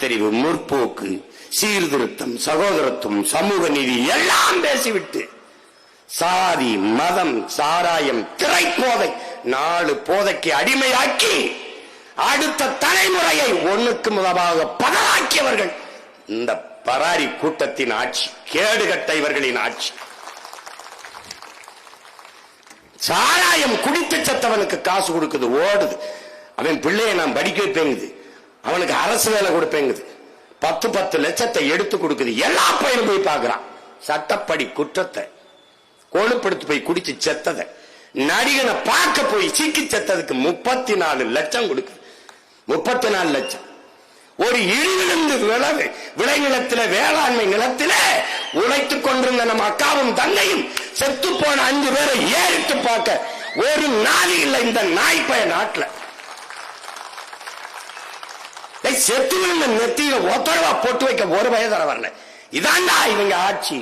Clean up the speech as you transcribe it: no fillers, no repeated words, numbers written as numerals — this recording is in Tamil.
பகுத்தறிவு, முற்போக்கு, சீர்திருத்தம், சகோதரத்துவம், சமூக நீதி எல்லாம் பேசிவிட்டு சாதி, மதம், சாராயம், திரைப்போதை 4 போதைக்கு அடிமையாக்கி அடுத்த தலைமுறையை ஒண்ணுக்கு முதலாக பதறாக்கியவர்கள் இந்த பராரி கூட்டத்தின் ஆட்சி, கேடுகட்ட இவர்களின் ஆட்சி. சாராயம் குடித்து செத்தவனுக்கு காசு கொடுக்குது, ஓடுது. அவன் பிள்ளைய நான் படிக்க வைப்பேங்குது, அவனுக்கு அரசு வேலை கொடுப்பேங்குது, 10 லட்சத்தை எடுத்து கொடுக்குது. எல்லா பையனும் போய் பார்க்கிறான். சட்டப்படி குற்றத்தை கொழுப்படுத்து போய் குடிச்சு செத்தத நடிகனை பார்க்க போய் சிக்கி செத்ததுக்கு 34 லட்சம் கொடுக்குது. 34 லட்சம். ஒரு இழிவிலிருந்து விளைநிலத்தில, வேளாண்மை நிலத்தில உழைத்துக் கொண்டிருந்த நம்ம அக்காவும் தங்கையும் செத்து போன 5 பேரை ஏறிட்டு பார்க்க ஒரு நாதி இல்லை இந்த நாய்ப்பய நாட்டில். செத்து நெத்தியில ஒத்தரவா போட்டு வைக்க ஒரு வயதர வரல. இதாண்டா இவங்க ஆட்சி.